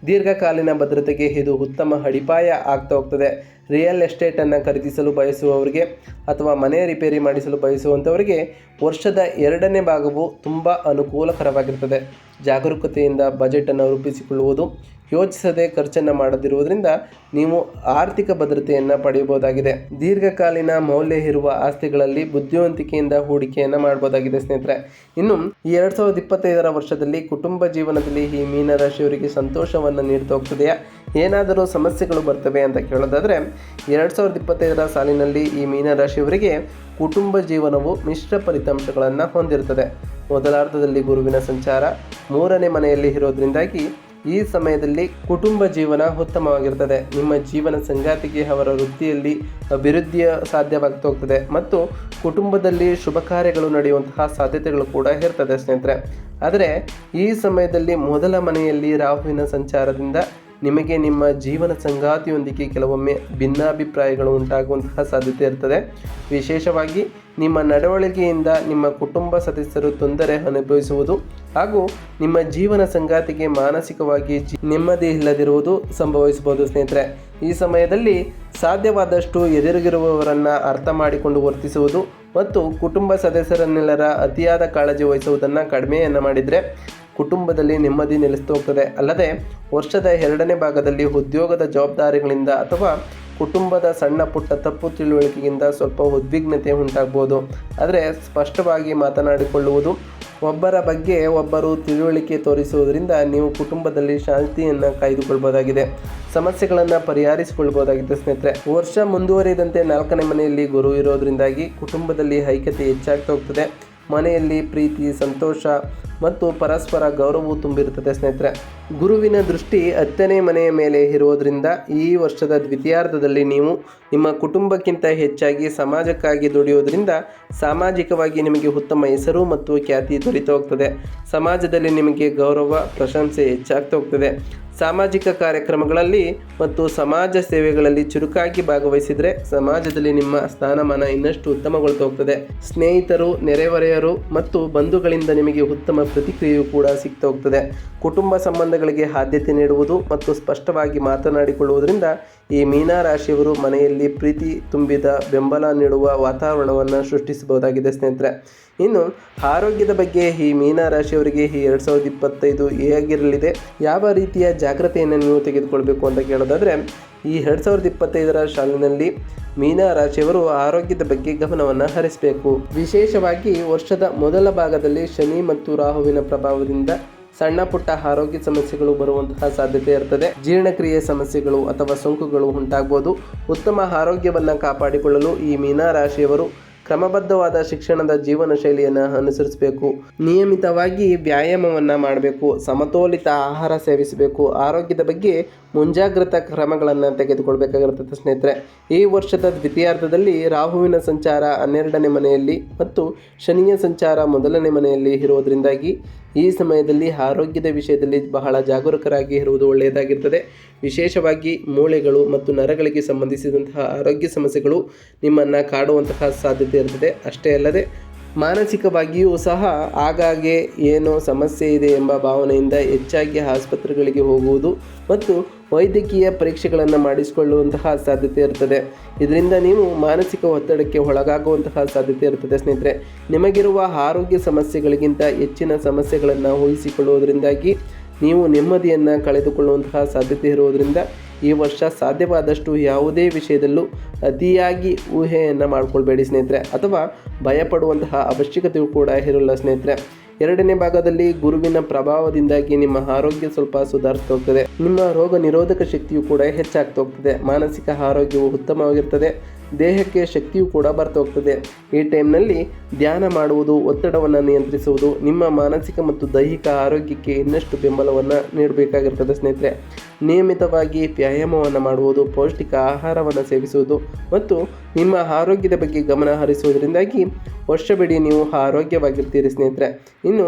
ದೀರ್ಘಕಾಲೀನ ಭದ್ರತೆಗೆ ಇದು ಉತ್ತಮ ಅಡಿಪಾಯ ಆಗ್ತಾ ಹೋಗ್ತದೆ. ರಿಯಲ್ ಎಸ್ಟೇಟನ್ನು ಖರೀದಿಸಲು ಬಯಸುವವರಿಗೆ ಅಥವಾ ಮನೆ ರಿಪೇರಿ ಮಾಡಿಸಲು ಬಯಸುವಂಥವರಿಗೆ ವರ್ಷದ 2ನೇ ಭಾಗವು ತುಂಬ ಅನುಕೂಲಕರವಾಗಿರ್ತದೆ. ಜಾಗರೂಕತೆಯಿಂದ ಬಜೆಟನ್ನು ರೂಪಿಸಿಕೊಳ್ಳುವುದು, ಯೋಚಿಸದೆ ಖರ್ಚನ್ನು ಮಾಡದಿರುವುದರಿಂದ ನೀವು ಆರ್ಥಿಕ ಭದ್ರತೆಯನ್ನು ಪಡೆಯಬಹುದಾಗಿದೆ. ದೀರ್ಘಕಾಲೀನ ಮೌಲ್ಯ ಇರುವ ಆಸ್ತಿಗಳಲ್ಲಿ ಬುದ್ಧಿವಂತಿಕೆಯಿಂದ ಹೂಡಿಕೆಯನ್ನು ಮಾಡಬಹುದಾಗಿದೆ ಸ್ನೇಹಿತರೆ. ಇನ್ನು ಈ 2025 ವರ್ಷದಲ್ಲಿ ಕುಟುಂಬ ಜೀವನದಲ್ಲಿ ಈ ಮೀನ ರಾಶಿಯವರಿಗೆ ಸಂತೋಷವನ್ನು ನೀಡ್ತಾ ಹೋಗ್ತದೆಯಾ, ಏನಾದರೂ ಸಮಸ್ಯೆಗಳು ಬರ್ತವೆ ಅಂತ ಕೇಳೋದಾದರೆ, 2025 ಸಾಲಿನಲ್ಲಿ ಈ ಮೀನ ರಾಶಿಯವರಿಗೆ ಕುಟುಂಬ ಜೀವನವು ಮಿಶ್ರ ಫಲಿತಾಂಶಗಳನ್ನು ಹೊಂದಿರುತ್ತದೆ. ಮೊದಲಾರ್ಧದಲ್ಲಿ ಗುರುವಿನ ಸಂಚಾರ 3ನೇ ಮನೆಯಲ್ಲಿ ಇರೋದ್ರಿಂದಾಗಿ ಈ ಸಮಯದಲ್ಲಿ ಕುಟುಂಬ ಜೀವನ ಉತ್ತಮವಾಗಿರ್ತದೆ. ನಿಮ್ಮ ಜೀವನ ಸಂಗಾತಿಗೆ ಅವರ ವೃತ್ತಿಯಲ್ಲಿ ಅಭಿವೃದ್ಧಿಯ ಸಾಧ್ಯವಾಗ್ತಾ ಹೋಗ್ತದೆ ಮತ್ತು ಕುಟುಂಬದಲ್ಲಿ ಶುಭ ಕಾರ್ಯಗಳು ನಡೆಯುವಂತಹ ಸಾಧ್ಯತೆಗಳು ಕೂಡ ಇರ್ತದೆ ಸ್ನೇಹಿತರೆ. ಆದರೆ ಈ ಸಮಯದಲ್ಲಿ ಮೊದಲ ಮನೆಯಲ್ಲಿ ರಾಹುವಿನ ಸಂಚಾರದಿಂದ ನಿಮಗೆ ನಿಮ್ಮ ಜೀವನ ಸಂಗಾತಿಯೊಂದಿಗೆ ಕೆಲವೊಮ್ಮೆ ಭಿನ್ನಾಭಿಪ್ರಾಯಗಳು ಉಂಟಾಗುವಂತಹ ಸಾಧ್ಯತೆ ಇರ್ತದೆ. ವಿಶೇಷವಾಗಿ ನಿಮ್ಮ ನಡವಳಿಕೆಯಿಂದ ನಿಮ್ಮ ಕುಟುಂಬ ಸದಸ್ಯರು ತೊಂದರೆ ಅನುಭವಿಸುವುದು ಹಾಗೂ ನಿಮ್ಮ ಜೀವನ ಸಂಗಾತಿಗೆ ಮಾನಸಿಕವಾಗಿ ನೆಮ್ಮದಿ ಇಲ್ಲದಿರುವುದು ಸಂಭವಿಸಬಹುದು ಸ್ನೇಹಿತರೆ. ಈ ಸಮಯದಲ್ಲಿ ಸಾಧ್ಯವಾದಷ್ಟು ಎದುರಿಗಿರುವವರನ್ನು ಅರ್ಥ ಮಾಡಿಕೊಂಡು ವರ್ತಿಸುವುದು ಮತ್ತು ಕುಟುಂಬ ಸದಸ್ಯರನ್ನೆಲ್ಲರ ಅತಿಯಾದ ಕಾಳಜಿ ವಹಿಸುವುದನ್ನು ಕಡಿಮೆಯನ್ನು ಮಾಡಿದರೆ ಕುಟುಂಬದಲ್ಲಿ ನೆಮ್ಮದಿ ನೆಲೆಸ್ತು ಹೋಗ್ತದೆ. ಅಲ್ಲದೆ ವರ್ಷದ 2ನೇ ಭಾಗದಲ್ಲಿ ಉದ್ಯೋಗದ ಜವಾಬ್ದಾರಿಗಳಿಂದ ಅಥವಾ ಕುಟುಂಬದ ಸಣ್ಣ ಪುಟ್ಟ ತಪ್ಪು ತಿಳುವಳಿಕೆಯಿಂದ ಸ್ವಲ್ಪ ಉದ್ವಿಗ್ನತೆ ಉಂಟಾಗ್ಬೋದು. ಆದರೆ ಸ್ಪಷ್ಟವಾಗಿ ಮಾತನಾಡಿಕೊಳ್ಳುವುದು, ಒಬ್ಬರ ಬಗ್ಗೆ ಒಬ್ಬರು ತಿಳುವಳಿಕೆ ತೋರಿಸುವುದರಿಂದ ನೀವು ಕುಟುಂಬದಲ್ಲಿ ಶಾಂತಿಯನ್ನು ಕಾಯ್ದುಕೊಳ್ಬೋದಾಗಿದೆ, ಸಮಸ್ಯೆಗಳನ್ನು ಪರಿಹರಿಸಿಕೊಳ್ಬೋದಾಗಿದೆ. ಸ್ನೇಹಿತರೆ, ವರ್ಷ ಮುಂದುವರಿದಂತೆ 4ನೇ ಮನೆಯಲ್ಲಿ ಗುರು ಇರೋದ್ರಿಂದಾಗಿ ಕುಟುಂಬದಲ್ಲಿ ಐಕ್ಯತೆ ಹೆಚ್ಚಾಗ್ತಾ ಹೋಗ್ತದೆ. ಮನೆಯಲ್ಲಿ ಪ್ರೀತಿ, ಸಂತೋಷ ಮತ್ತು ಪರಸ್ಪರ ಗೌರವವು ತುಂಬಿರುತ್ತದೆ. ಸ್ನೇಹಿತರೆ, ಗುರುವಿನ ದೃಷ್ಟಿ 10ನೇ ಮನೆಯ ಮೇಲೆ ಇರುವುದರಿಂದ ಈ ವರ್ಷದ ದ್ವಿತೀಯಾರ್ಧದಲ್ಲಿ ನೀವು ನಿಮ್ಮ ಕುಟುಂಬಕ್ಕಿಂತ ಹೆಚ್ಚಾಗಿ ಸಮಾಜಕ್ಕಾಗಿ ದುಡಿಯೋದ್ರಿಂದ ಸಾಮಾಜಿಕವಾಗಿ ನಿಮಗೆ ಉತ್ತಮ ಹೆಸರು ಮತ್ತು ಖ್ಯಾತಿ ದೊರೀತಾ ಹೋಗ್ತದೆ. ಸಮಾಜದಲ್ಲಿ ನಿಮಗೆ ಗೌರವ, ಪ್ರಶಂಸೆ ಹೆಚ್ಚಾಗ್ತಾ ಹೋಗ್ತದೆ. ಸಾಮಾಜಿಕ ಕಾರ್ಯಕ್ರಮಗಳಲ್ಲಿ ಮತ್ತು ಸಮಾಜ ಸೇವೆಗಳಲ್ಲಿ ಚುರುಕಾಗಿ ಭಾಗವಹಿಸಿದರೆ ಸಮಾಜದಲ್ಲಿ ನಿಮ್ಮ ಸ್ಥಾನಮಾನ ಇನ್ನಷ್ಟು ಉತ್ತಮಗೊಳ್ತಾ ಹೋಗ್ತದೆ. ಸ್ನೇಹಿತರು, ನೆರೆಹೊರೆಯರು ಮತ್ತು ಬಂಧುಗಳಿಂದ ನಿಮಗೆ ಉತ್ತಮ ಪ್ರತಿಕ್ರಿಯೆಯೂ ಕೂಡ ಸಿಗ್ತಾ ಹೋಗ್ತದೆ. ಕುಟುಂಬ ಸಂಬಂಧಗಳಿಗೆ ಆದ್ಯತೆ ನೀಡುವುದು ಮತ್ತು ಸ್ಪಷ್ಟವಾಗಿ ಮಾತನಾಡಿಕೊಳ್ಳುವುದರಿಂದ ಈ ಮೀನ ರಾಶಿಯವರು ಮನೆಯಲ್ಲಿ ಪ್ರೀತಿ ತುಂಬಿದ ಬೆಂಬಲ ನೀಡುವ ವಾತಾವರಣವನ್ನು ಸೃಷ್ಟಿಸಬಹುದಾಗಿದೆ. ಸ್ನೇಹಿತರೆ, ಇನ್ನು ಆರೋಗ್ಯದ ಬಗ್ಗೆ ಈ ಮೀನ ರಾಶಿಯವರಿಗೆ ಈ 2025 ಹೇಗಿರಲಿದೆ, ಯಾವ ರೀತಿಯ ಜಾಗ್ರತೆಯನ್ನು ನೀವು ತೆಗೆದುಕೊಳ್ಬೇಕು ಅಂತ ಕೇಳೋದಾದರೆ, ಈ 2025ರ ಸಾಲಿನಲ್ಲಿ ಮೀನ ರಾಶಿಯವರು ಆರೋಗ್ಯದ ಬಗ್ಗೆ ಗಮನವನ್ನು ಹರಿಸಬೇಕು. ವಿಶೇಷವಾಗಿ ವರ್ಷದ ಮೊದಲ ಭಾಗದಲ್ಲಿ ಶನಿ ಮತ್ತು ರಾಹುವಿನ ಪ್ರಭಾವದಿಂದ ಸಣ್ಣ ಪುಟ್ಟ ಆರೋಗ್ಯ ಸಮಸ್ಯೆಗಳು ಬರುವಂತಹ ಸಾಧ್ಯತೆ ಇರ್ತದೆ. ಜೀರ್ಣಕ್ರಿಯೆ ಸಮಸ್ಯೆಗಳು ಅಥವಾ ಸೋಂಕುಗಳು ಉಂಟಾಗಬಹುದು. ಉತ್ತಮ ಆರೋಗ್ಯವನ್ನು ಕಾಪಾಡಿಕೊಳ್ಳಲು ಈ ಮೀನ ರಾಶಿಯವರು ಕ್ರಮಬದ್ಧವಾದ ಶಿಕ್ಷಣದ ಜೀವನ ಶೈಲಿಯನ್ನು ಅನುಸರಿಸಬೇಕು. ನಿಯಮಿತವಾಗಿ ವ್ಯಾಯಾಮವನ್ನು ಮಾಡಬೇಕು. ಸಮತೋಲಿತ ಆಹಾರ ಸೇವಿಸಬೇಕು. ಆರೋಗ್ಯದ ಬಗ್ಗೆ ಮುಂಜಾಗ್ರತಾ ಕ್ರಮಗಳನ್ನು ತೆಗೆದುಕೊಳ್ಬೇಕಾಗಿರುತ್ತದೆ. ಸ್ನೇಹಿತರೆ, ಈ ವರ್ಷದ ದ್ವಿತೀಯಾರ್ಧದಲ್ಲಿ ರಾಹುವಿನ ಸಂಚಾರ 12ನೇ ಮನೆಯಲ್ಲಿ ಮತ್ತು ಶನಿಯ ಸಂಚಾರ 1ನೇ ಮನೆಯಲ್ಲಿ ಇರುವುದರಿಂದಾಗಿ ಈ ಸಮಯದಲ್ಲಿ ಆರೋಗ್ಯದ ವಿಷಯದಲ್ಲಿ ಬಹಳ ಜಾಗರೂಕರಾಗಿ ಇರುವುದು ಒಳ್ಳೆಯದಾಗಿರ್ತದೆ. ವಿಶೇಷವಾಗಿ ಮೂಳೆಗಳು ಮತ್ತು ನರಗಳಿಗೆ ಸಂಬಂಧಿಸಿದಂತಹ ಆರೋಗ್ಯ ಸಮಸ್ಯೆಗಳು ನಿಮ್ಮನ್ನು ಕಾಡುವಂತಹ ಸಾಧ್ಯತೆ ಇರ್ತದೆ. ಅಷ್ಟೇ ಅಲ್ಲದೆ ಮಾನಸಿಕವಾಗಿಯೂ ಸಹ ಆಗಾಗ್ಗೆ ಏನೋ ಸಮಸ್ಯೆ ಇದೆ ಎಂಬ ಭಾವನೆಯಿಂದ ಹೆಚ್ಚಾಗಿ ಆಸ್ಪತ್ರೆಗಳಿಗೆ ಹೋಗುವುದು ಮತ್ತು ವೈದ್ಯಕೀಯ ಪರೀಕ್ಷೆಗಳನ್ನು ಮಾಡಿಸಿಕೊಳ್ಳುವಂತಹ ಸಾಧ್ಯತೆ ಇರ್ತದೆ. ಇದರಿಂದ ನೀವು ಮಾನಸಿಕ ಒತ್ತಡಕ್ಕೆ ಒಳಗಾಗುವಂತಹ ಸಾಧ್ಯತೆ ಇರ್ತದೆ. ಸ್ನೇಹಿತರೆ, ನಿಮಗಿರುವ ಆರೋಗ್ಯ ಸಮಸ್ಯೆಗಳಿಗಿಂತ ಹೆಚ್ಚಿನ ಸಮಸ್ಯೆಗಳನ್ನು ಊಹಿಸಿಕೊಳ್ಳುವುದರಿಂದಾಗಿ ನೀವು ನೆಮ್ಮದಿಯನ್ನು ಕಳೆದುಕೊಳ್ಳುವಂತಹ ಸಾಧ್ಯತೆ ಇರುವುದರಿಂದ ಈ ವರ್ಷ ಸಾಧ್ಯವಾದಷ್ಟು ಯಾವುದೇ ವಿಷಯದಲ್ಲೂ ಅತಿಯಾಗಿ ಊಹೆಯನ್ನು ಮಾಡಿಕೊಳ್ಬೇಡಿ ಸ್ನೇಹಿತರೆ, ಅಥವಾ ಭಯಪಡುವಂತಹ ಅವಶ್ಯಕತೆಯೂ ಕೂಡ ಇರಲ್ಲ. ಸ್ನೇಹಿತರೆ, 2ನೇ ಭಾಗದಲ್ಲಿ ಗುರುವಿನ ಪ್ರಭಾವದಿಂದಾಗಿ ನಿಮ್ಮ ಆರೋಗ್ಯ ಸ್ವಲ್ಪ ಸುಧಾರಿಸ್ತಾ ಹೋಗ್ತದೆ. ನಿಮ್ಮ ರೋಗ ನಿರೋಧಕ ಶಕ್ತಿಯು ಕೂಡ ಹೆಚ್ಚಾಗ್ತಾ ಹೋಗ್ತದೆ. ಮಾನಸಿಕ ಆರೋಗ್ಯವು ಉತ್ತಮವಾಗಿರ್ತದೆ. ದೇಹಕ್ಕೆ ಶಕ್ತಿಯೂ ಕೂಡ ಬರ್ತಾ ಹೋಗ್ತದೆ. ಈ ಟೈಮ್ನಲ್ಲಿ ಧ್ಯಾನ ಮಾಡುವುದು, ಒತ್ತಡವನ್ನು ನಿಯಂತ್ರಿಸುವುದು ನಿಮ್ಮ ಮಾನಸಿಕ ಮತ್ತು ದೈಹಿಕ ಆರೋಗ್ಯಕ್ಕೆ ಇನ್ನಷ್ಟು ಬೆಂಬಲವನ್ನು ನೀಡಬೇಕಾಗಿರ್ತದೆ. ಸ್ನೇಹಿತರೆ, ನಿಯಮಿತವಾಗಿ ವ್ಯಾಯಾಮವನ್ನು ಮಾಡುವುದು, ಪೌಷ್ಟಿಕ ಆಹಾರವನ್ನು ಸೇವಿಸುವುದು ಮತ್ತು ನಿಮ್ಮ ಆರೋಗ್ಯದ ಬಗ್ಗೆ ಗಮನ ಹರಿಸುವುದರಿಂದಾಗಿ ವರ್ಷವಿಡೀ ನೀವು ಆರೋಗ್ಯವಾಗಿರ್ತೀರಿ. ಸ್ನೇಹಿತರೆ, ಇನ್ನು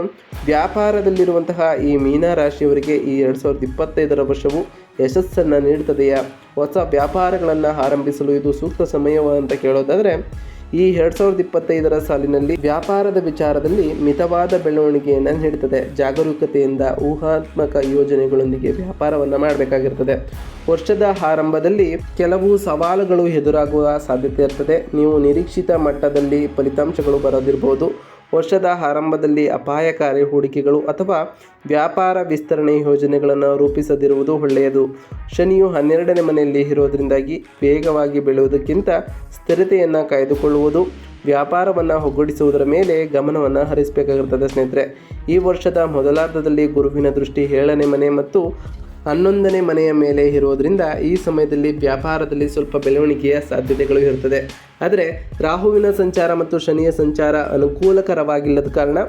ವ್ಯಾಪಾರದಲ್ಲಿರುವಂತಹ ಈ ಮೀನ ರಾಶಿಯವರಿಗೆ ಈ 2025ರ ವರ್ಷವು ಯಶಸ್ಸನ್ನು ನೀಡುತ್ತದೆಯಾ, ಹೊಸ ವ್ಯಾಪಾರಗಳನ್ನು ಆರಂಭಿಸಲು ಇದು ಸೂಕ್ತ ಸಮಯವ ಅಂತ ಕೇಳೋದಾದರೆ, ಈ 2025ರ ಸಾಲಿನಲ್ಲಿ ವ್ಯಾಪಾರದ ವಿಚಾರದಲ್ಲಿ ಮಿತವಾದ ಬೆಳವಣಿಗೆಯನ್ನು ನೀಡುತ್ತದೆ. ಜಾಗರೂಕತೆಯಿಂದ ಊಹಾತ್ಮಕ ಯೋಜನೆಗಳೊಂದಿಗೆ ವ್ಯಾಪಾರವನ್ನು ಮಾಡಬೇಕಾಗಿರ್ತದೆ. ವರ್ಷದ ಆರಂಭದಲ್ಲಿ ಕೆಲವು ಸವಾಲುಗಳು ಎದುರಾಗುವ ಸಾಧ್ಯತೆ ಇರ್ತದೆ. ನೀವು ನಿರೀಕ್ಷಿತ ಮಟ್ಟದಲ್ಲಿ ಫಲಿತಾಂಶಗಳು ಬರೋದಿರ್ಬೋದು. ವರ್ಷದ ಆರಂಭದಲ್ಲಿ ಅಪಾಯಕಾರಿ ಹೂಡಿಕೆಗಳು ಅಥವಾ ವ್ಯಾಪಾರ ವಿಸ್ತರಣೆ ಯೋಜನೆಗಳನ್ನು ರೂಪಿಸದಿರುವುದು ಒಳ್ಳೆಯದು. ಶನಿಯು 12ನೇ ಮನೆಯಲ್ಲಿ ಇರೋದರಿಂದಾಗಿ ವೇಗವಾಗಿ ಬೆಳೆಯುವುದಕ್ಕಿಂತ ಸ್ಥಿರತೆಯನ್ನು ಕಾಯ್ದುಕೊಳ್ಳುವುದು, ವ್ಯಾಪಾರವನ್ನು ಒಗ್ಗೂಡಿಸುವುದರ ಮೇಲೆ ಗಮನವನ್ನು ಹರಿಸಬೇಕಾಗಿರ್ತದೆ. ಸ್ನೇಹಿತರೆ, ಈ ವರ್ಷದ ಮೊದಲಾರ್ಧದಲ್ಲಿ ಗುರುವಿನ ದೃಷ್ಟಿ 7ನೇ ಮನೆ ಮತ್ತು 11ನೇ ಮನೆಯ ಮೇಲೆ ಇರುವುದರಿಂದ ಈ ಸಮಯದಲ್ಲಿ ವ್ಯಾಪಾರದಲ್ಲಿ ಸ್ವಲ್ಪ ಬೆಳವಣಿಗೆಯ ಸಾಧ್ಯತೆಗಳು ಇರುತ್ತದೆ. ಆದರೆ ರಾಹುವಿನ ಸಂಚಾರ ಮತ್ತು ಶನಿಯ ಸಂಚಾರ ಅನುಕೂಲಕರವಾಗಿಲ್ಲದ ಕಾರಣ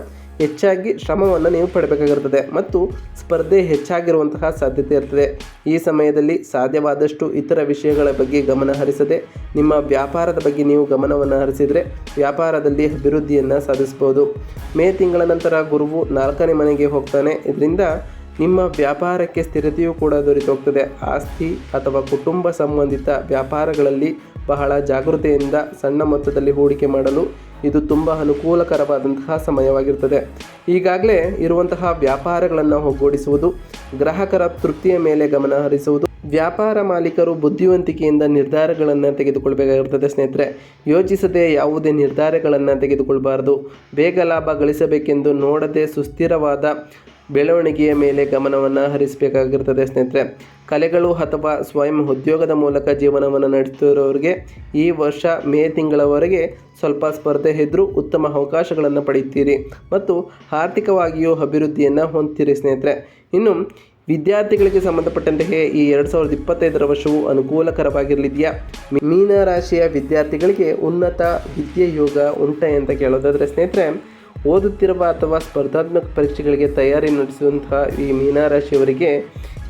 ಹೆಚ್ಚಾಗಿ ಶ್ರಮವನ್ನು ನೀವು ಪಡಬೇಕಾಗಿರ್ತದೆ ಮತ್ತು ಸ್ಪರ್ಧೆ ಹೆಚ್ಚಾಗಿರುವಂತಹ ಸಾಧ್ಯತೆ ಇರ್ತದೆ. ಈ ಸಮಯದಲ್ಲಿ ಸಾಧ್ಯವಾದಷ್ಟು ಇತರ ವಿಷಯಗಳ ಬಗ್ಗೆ ಗಮನ ಹರಿಸದೆ ನಿಮ್ಮ ವ್ಯಾಪಾರದ ಬಗ್ಗೆ ನೀವು ಗಮನವನ್ನು ಹರಿಸಿದರೆ ವ್ಯಾಪಾರದಲ್ಲಿ ಅಭಿವೃದ್ಧಿಯನ್ನು ಸಾಧಿಸಬಹುದು. ಮೇ ತಿಂಗಳ ನಂತರ ಗುರುವು 4ನೇ ಮನೆಗೆ ಹೋಗ್ತಾನೆ. ಇದರಿಂದ ನಿಮ್ಮ ವ್ಯಾಪಾರಕ್ಕೆ ಸ್ಥಿರತೆಯೂ ಕೂಡ ದೊರೆತು ಹೋಗ್ತದೆ. ಆಸ್ತಿ ಅಥವಾ ಕುಟುಂಬ ಸಂಬಂಧಿತ ವ್ಯಾಪಾರಗಳಲ್ಲಿ ಬಹಳ ಜಾಗೃತೆಯಿಂದ ಸಣ್ಣ ಮೊತ್ತದಲ್ಲಿ ಹೂಡಿಕೆ ಮಾಡಲು ಇದು ತುಂಬ ಅನುಕೂಲಕರವಾದಂತಹ ಸಮಯವಾಗಿರ್ತದೆ. ಈಗಾಗಲೇ ಇರುವಂತಹ ವ್ಯಾಪಾರಗಳನ್ನು ಒಗ್ಗೂಡಿಸುವುದು, ಗ್ರಾಹಕರ ತೃಪ್ತಿಯ ಮೇಲೆ ಗಮನ ಹರಿಸುವುದು ವ್ಯಾಪಾರ ಮಾಲೀಕರು ಬುದ್ಧಿವಂತಿಕೆಯಿಂದ ನಿರ್ಧಾರಗಳನ್ನು ತೆಗೆದುಕೊಳ್ಬೇಕಾಗಿರ್ತದೆ ಸ್ನೇಹಿತರೆ. ಯೋಚಿಸದೆ ಯಾವುದೇ ನಿರ್ಧಾರಗಳನ್ನು ತೆಗೆದುಕೊಳ್ಬಾರ್ದು. ಬೇಗ ಲಾಭ ಗಳಿಸಬೇಕೆಂದು ನೋಡದೆ ಸುಸ್ಥಿರವಾದ ಬೆಳವಣಿಗೆಯ ಮೇಲೆ ಗಮನವನ್ನು ಹರಿಸಬೇಕಾಗಿರ್ತದೆ ಸ್ನೇಹಿತರೆ. ಕಲೆಗಳು ಅಥವಾ ಸ್ವಯಂ ಉದ್ಯೋಗದ ಮೂಲಕ ಜೀವನವನ್ನು ನಡೆಸುತ್ತಿರೋರಿಗೆ ಈ ವರ್ಷ ಮೇ ತಿಂಗಳವರೆಗೆ ಸ್ವಲ್ಪ ಸ್ಪರ್ಧೆ ಎದುರು ಉತ್ತಮ ಅವಕಾಶಗಳನ್ನು ಪಡೆಯುತ್ತೀರಿ ಮತ್ತು ಆರ್ಥಿಕವಾಗಿಯೂ ಅಭಿವೃದ್ಧಿಯನ್ನು ಹೊಂದ್ತೀರಿ ಸ್ನೇಹಿತರೆ. ಇನ್ನು ವಿದ್ಯಾರ್ಥಿಗಳಿಗೆ ಸಂಬಂಧಪಟ್ಟಂತೆ ಈ 2025 ವರ್ಷವು ಅನುಕೂಲಕರವಾಗಿರಲಿದೆಯಾ? ಮೀನರಾಶಿಯ ವಿದ್ಯಾರ್ಥಿಗಳಿಗೆ ಉನ್ನತ ವಿದ್ಯೆ ಯೋಗ ಉಂಟೆ ಅಂತ ಕೇಳೋದಾದರೆ ಸ್ನೇಹಿತರೆ, ಓದುತ್ತಿರುವ ಅಥವಾ ಸ್ಪರ್ಧಾತ್ಮಕ ಪರೀಕ್ಷೆಗಳಿಗೆ ತಯಾರಿ ನಡೆಸುವಂತಹ ಈ ಮೀನರಾಶಿಯವರಿಗೆ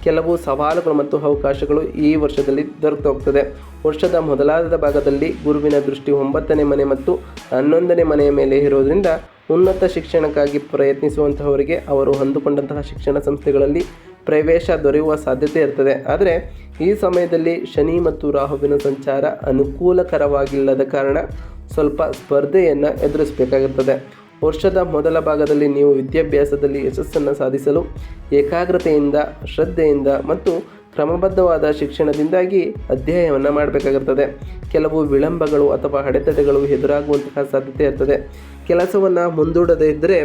ಕೆಲವು ಸವಾಲುಗಳು ಮತ್ತು ಅವಕಾಶಗಳು ಈ ವರ್ಷದಲ್ಲಿ ದೊರಕುತ್ತಾ ಹೋಗ್ತದೆ. ವರ್ಷದ ಮೊದಲಾದ ಭಾಗದಲ್ಲಿ ಗುರುವಿನ ದೃಷ್ಟಿ 9ನೇ ಮನೆ ಮತ್ತು 11ನೇ ಮನೆಯ ಮೇಲೆ ಇರೋದ್ರಿಂದ ಉನ್ನತ ಶಿಕ್ಷಣಕ್ಕಾಗಿ ಪ್ರಯತ್ನಿಸುವಂತಹವರಿಗೆ ಅವರು ಅಂದುಕೊಂಡಂತಹ ಶಿಕ್ಷಣ ಸಂಸ್ಥೆಗಳಲ್ಲಿ ಪ್ರವೇಶ ದೊರೆಯುವ ಸಾಧ್ಯತೆ ಇರ್ತದೆ. ಆದರೆ ಈ ಸಮಯದಲ್ಲಿ ಶನಿ ಮತ್ತು ರಾಹುವಿನ ಸಂಚಾರ ಅನುಕೂಲಕರವಾಗಿಲ್ಲದ ಕಾರಣ ಸ್ವಲ್ಪ ಸ್ಪರ್ಧೆಯನ್ನು ಎದುರಿಸಬೇಕಾಗಿರ್ತದೆ. ವರ್ಷದ ಮೊದಲ ಭಾಗದಲ್ಲಿ ನೀವು ವಿದ್ಯಾಭ್ಯಾಸದಲ್ಲಿ ಯಶಸ್ಸನ್ನು ಸಾಧಿಸಲು ಏಕಾಗ್ರತೆಯಿಂದ, ಶ್ರದ್ಧೆಯಿಂದ ಮತ್ತು ಕ್ರಮಬದ್ಧವಾದ ಶಿಕ್ಷಣದಿಂದಾಗಿ ಅಧ್ಯಯನವನ್ನು ಮಾಡಬೇಕಾಗಿರ್ತದೆ. ಕೆಲವು ವಿಳಂಬಗಳು ಅಥವಾ ಅಡೆತಡೆಗಳು ಎದುರಾಗುವಂತಹ ಸಾಧ್ಯತೆ ಇರ್ತದೆ. ಕೆಲಸವನ್ನು ಮುಂದೂಡದೇ ಇದ್ದರೆ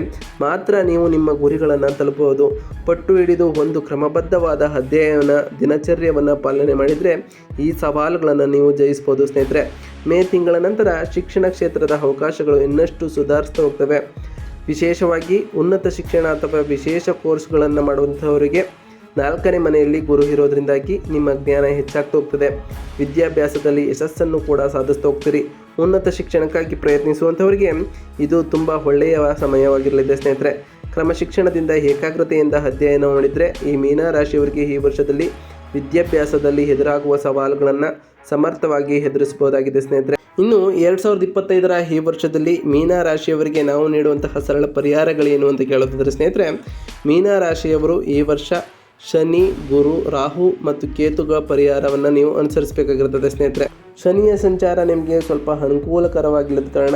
ಮಾತ್ರ ನೀವು ನಿಮ್ಮ ಗುರಿಗಳನ್ನು ತಲುಪಬಹುದು. ಪಟ್ಟು ಹಿಡಿದು ಒಂದು ಕ್ರಮಬದ್ಧವಾದ ಅಧ್ಯಯನ ದಿನಚರ್ಯವನ್ನು ಪಾಲನೆ ಮಾಡಿದರೆ ಈ ಸವಾಲುಗಳನ್ನು ನೀವು ಜಯಿಸ್ಬೋದು ಸ್ನೇಹಿತರೆ. ಮೇ ತಿಂಗಳ ನಂತರ ಶಿಕ್ಷಣ ಕ್ಷೇತ್ರದ ಅವಕಾಶಗಳು ಇನ್ನಷ್ಟು ಸುಧಾರಿಸ್ತಾ ಹೋಗ್ತವೆ. ವಿಶೇಷವಾಗಿ ಉನ್ನತ ಶಿಕ್ಷಣ ಅಥವಾ ವಿಶೇಷ ಕೋರ್ಸ್ಗಳನ್ನು ಮಾಡುವಂಥವರಿಗೆ 4ನೇ ಮನೆಯಲ್ಲಿ ಗುರು ಇರೋದ್ರಿಂದಾಗಿ ನಿಮ್ಮ ಜ್ಞಾನ ಹೆಚ್ಚಾಗ್ತಾ ಹೋಗ್ತದೆ. ವಿದ್ಯಾಭ್ಯಾಸದಲ್ಲಿ ಯಶಸ್ಸನ್ನು ಕೂಡ ಸಾಧಿಸ್ತಾ ಹೋಗ್ತೀರಿ. ಉನ್ನತ ಶಿಕ್ಷಣಕ್ಕಾಗಿ ಪ್ರಯತ್ನಿಸುವಂಥವರಿಗೆ ಇದು ತುಂಬ ಒಳ್ಳೆಯ ಸಮಯವಾಗಿರಲಿದೆ ಸ್ನೇಹಿತರೆ. ಕ್ರಮಶಿಕ್ಷಣದಿಂದ ಏಕಾಗ್ರತೆಯಿಂದ ಅಧ್ಯಯನ ಮಾಡಿದರೆ ಈ ಮೀನರಾಶಿಯವರಿಗೆ ಈ ವರ್ಷದಲ್ಲಿ ವಿದ್ಯಾಭ್ಯಾಸದಲ್ಲಿ ಎದುರಾಗುವ ಸವಾಲುಗಳನ್ನು ಸಮರ್ಥವಾಗಿ ಎದುರಿಸಬಹುದಾಗಿದೆ ಸ್ನೇಹಿತರೆ. ಇನ್ನು 2025 ಈ ವರ್ಷದಲ್ಲಿ ಮೀನರಾಶಿಯವರಿಗೆ ನಾವು ನೀಡುವಂತಹ ಸರಳ ಪರಿಹಾರಗಳೇನು ಅಂತ ಕೇಳೋದಾದರೆ ಸ್ನೇಹಿತರೆ, ಮೀನರಾಶಿಯವರು ಈ ವರ್ಷ ಶನಿ, ಗುರು, ರಾಹು ಮತ್ತು ಕೇತುಗಳ ಪರಿಹಾರವನ್ನು ನೀವು ಅನುಸರಿಸಬೇಕಾಗಿರುತ್ತದೆ ಸ್ನೇಹಿತರೆ. ಶನಿಯ ಸಂಚಾರ ನಿಮಗೆ ಸ್ವಲ್ಪ ಅನುಕೂಲಕರವಾಗಿಲ್ಲದ ಕಾರಣ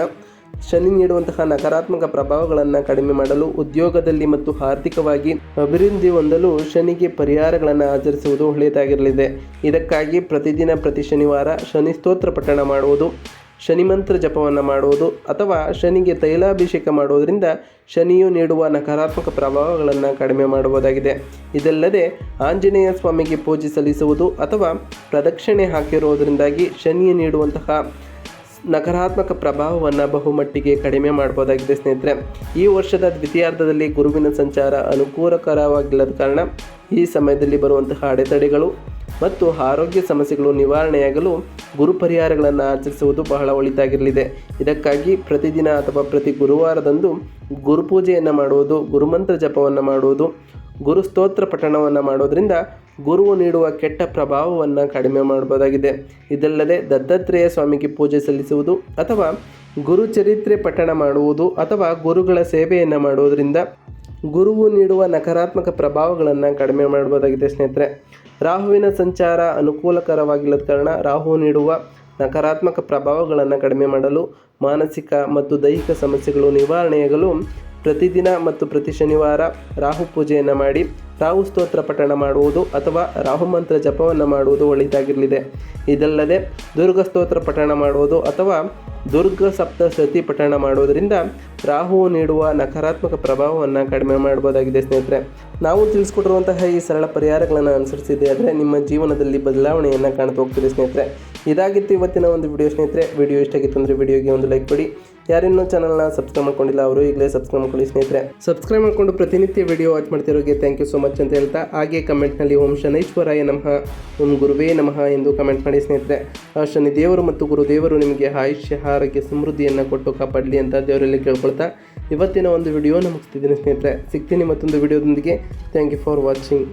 ಶನಿ ನೀಡುವಂತಹ ನಕಾರಾತ್ಮಕ ಪ್ರಭಾವಗಳನ್ನು ಕಡಿಮೆ ಮಾಡಲು, ಉದ್ಯೋಗದಲ್ಲಿ ಮತ್ತು ಆರ್ಥಿಕವಾಗಿ ಅಭಿವೃದ್ಧಿ ಹೊಂದಲು ಶನಿಗೆ ಪರಿಹಾರಗಳನ್ನು ಆಚರಿಸುವುದು ಒಳ್ಳೆಯದಾಗಿರಲಿದೆ. ಇದಕ್ಕಾಗಿ ಪ್ರತಿದಿನ ಪ್ರತಿ ಶನಿವಾರ ಶನಿ ಸ್ತೋತ್ರ ಪಠಣ ಮಾಡುವುದು, ಶನಿ ಮಂತ್ರ ಜಪವನ್ನು ಮಾಡುವುದು ಅಥವಾ ಶನಿಗೆ ತೈಲಾಭಿಷೇಕ ಮಾಡುವುದರಿಂದ ಶನಿಯು ನೀಡುವ ನಕಾರಾತ್ಮಕ ಪ್ರಭಾವಗಳನ್ನು ಕಡಿಮೆ ಮಾಡಬಹುದಾಗಿದೆ. ಇದಲ್ಲದೆ ಆಂಜನೇಯ ಸ್ವಾಮಿಗೆ ಪೂಜೆ ಸಲ್ಲಿಸುವುದು ಅಥವಾ ಪ್ರದಕ್ಷಿಣೆ ಹಾಕಿರುವುದರಿಂದಾಗಿ ಶನಿಯು ನೀಡುವಂತಹ ನಕಾರಾತ್ಮಕ ಪ್ರಭಾವವನ್ನು ಬಹುಮಟ್ಟಿಗೆ ಕಡಿಮೆ ಮಾಡಬಹುದಾಗಿದೆ ಸ್ನೇಹಿತರೆ. ಈ ವರ್ಷದ ದ್ವಿತೀಯಾರ್ಧದಲ್ಲಿ ಗುರುವಿನ ಸಂಚಾರ ಅನುಕೂಲಕರವಾಗಿಲ್ಲದ ಕಾರಣ ಈ ಸಮಯದಲ್ಲಿ ಬರುವಂತಹ ಅಡೆತಡೆಗಳು ಮತ್ತು ಆರೋಗ್ಯ ಸಮಸ್ಯೆಗಳು ನಿವಾರಣೆಯಾಗಲು ಗುರು ಪರಿಹಾರಗಳನ್ನು ಆಚರಿಸುವುದು ಬಹಳ ಒಳಿತಾಗಿರಲಿದೆ. ಇದಕ್ಕಾಗಿ ಪ್ರತಿದಿನ ಅಥವಾ ಪ್ರತಿ ಗುರುವಾರದಂದು ಗುರುಪೂಜೆಯನ್ನು ಮಾಡುವುದು, ಗುರುಮಂತ್ರ ಜಪವನ್ನು ಮಾಡುವುದು, ಗುರು ಸ್ತೋತ್ರ ಪಠಣವನ್ನು ಮಾಡೋದರಿಂದ ಗುರುವು ನೀಡುವ ಕೆಟ್ಟ ಪ್ರಭಾವವನ್ನು ಕಡಿಮೆ ಮಾಡಬಹುದಾಗಿದೆ. ಇದಲ್ಲದೆ ದತ್ತಾತ್ರೇಯ ಸ್ವಾಮಿಗೆ ಪೂಜೆ ಸಲ್ಲಿಸುವುದು ಅಥವಾ ಗುರು ಚರಿತ್ರೆ ಪಠಣ ಮಾಡುವುದು ಅಥವಾ ಗುರುಗಳ ಸೇವೆಯನ್ನು ಮಾಡುವುದರಿಂದ ಗುರುವು ನೀಡುವ ನಕಾರಾತ್ಮಕ ಪ್ರಭಾವಗಳನ್ನು ಕಡಿಮೆ ಮಾಡಬಹುದಾಗಿದೆ ಸ್ನೇಹಿತರೆ. ರಾಹುವಿನ ಸಂಚಾರ ಅನುಕೂಲಕರವಾಗಿಲ್ಲದ ಕಾರಣ ರಾಹು ನೀಡುವ ನಕಾರಾತ್ಮಕ ಪ್ರಭಾವಗಳನ್ನು ಕಡಿಮೆ ಮಾಡಲು, ಮಾನಸಿಕ ಮತ್ತು ದೈಹಿಕ ಸಮಸ್ಯೆಗಳು ನಿವಾರಣೆಯಾಗಲು ಪ್ರತಿದಿನ ಮತ್ತು ಪ್ರತಿ ಶನಿವಾರ ರಾಹು ಪೂಜೆಯನ್ನು ಮಾಡಿ ರಾಹು ಸ್ತೋತ್ರ ಪಠಣ ಮಾಡುವುದು ಅಥವಾ ರಾಹು ಮಂತ್ರ ಜಪವನ್ನು ಮಾಡುವುದು ಒಳಿತಾಗಿರಲಿದೆ. ಇದಲ್ಲದೆ ದುರ್ಗ ಸ್ತೋತ್ರ ಪಠಣ ಮಾಡುವುದು ಅಥವಾ ದುರ್ಗ ಸಪ್ತಶತಿ ಪಠಣ ಮಾಡುವುದರಿಂದ ರಾಹುವು ನೀಡುವ ನಕಾರಾತ್ಮಕ ಪ್ರಭಾವವನ್ನು ಕಡಿಮೆ ಮಾಡಬಹುದಾಗಿದೆ ಸ್ನೇಹಿತರೆ. ನಾವು ತಿಳಿಸ್ಕೊಟ್ಟಿರುವಂತಹ ಈ ಸರಳ ಪರಿಹಾರಗಳನ್ನು ಅನುಸರಿಸಿದೆ ಆದರೆ ನಿಮ್ಮ ಜೀವನದಲ್ಲಿ ಬದಲಾವಣೆಯನ್ನು ಕಾಣ್ತಾ ಹೋಗ್ತೀರಿ ಸ್ನೇಹಿತರೆ. ಇದಾಗಿತ್ತು ಇವತ್ತಿನ ಒಂದು ವಿಡಿಯೋ ಸ್ನೇಹಿತರೆ. ವಿಡಿಯೋ ಇಷ್ಟ ಆಗಿತ್ತು ಅಂದರೆ ವಿಡಿಯೋಗೆ ಒಂದು ಲೈಕ್ ಕೊಡಿ. ಯಾರಿನ್ನೂ ಚಾನಲ್ನ ಸಬ್ಸ್ಕ್ರೈಬ್ ಮಾಡ್ಕೊಂಡಿಲ್ಲ ಅವರು ಈಗಲೇ ಸಬ್ಸ್ಕ್ರೈಬ್ ಮಾಡ್ಕೊಳ್ಳಿ ಸ್ನೇಹಿತರೆ. ಸಬ್ಸ್ಕ್ರೈಬ್ ಮಾಡಿಕೊಂಡು ಪ್ರತಿನಿತ್ಯ ವಿಡಿಯೋ ವಾಚ್ ಮಾಡ್ತಿರೋರಿಗೆ ಥ್ಯಾಂಕ್ ಯು ಸೊ ಮಚ್ ಅಂತ ಹೇಳ್ತಾ, ಹಾಗೆ ಕಮೆಂಟ್ನಲ್ಲಿ ಓಂ ಶನೈಶ್ವರಾಯ ನಮಃ, ಓಂ ಗುರುವೇ ನಮಃ ಎಂದು ಕಮೆಂಟ್ ಮಾಡಿ ಸ್ನೇಹಿತರೆ. ಆ ಶನಿ ದೇವರು ಮತ್ತು ಗುರುದೇವರು ನಿಮಗೆ ಆಯುಷ್ಯ, ಆರೋಗ್ಯ, ಸಮೃದ್ಧಿಯನ್ನು ಕೊಟ್ಟು ಕಾಪಾಡಲಿ ಅಂತ ದೇವರಲ್ಲಿ ಕೇಳ್ಕೊಳ್ತಾ ಇವತ್ತಿನ ಒಂದು ವಿಡಿಯೋ ಮುಗಿಸ್ತಿದ್ದೀನಿ ಸ್ನೇಹಿತರೆ. ಸಿಗ್ತೀನಿ ಮತ್ತೊಂದು ವಿಡಿಯೋದೊಂದಿಗೆ. Thank you for watching.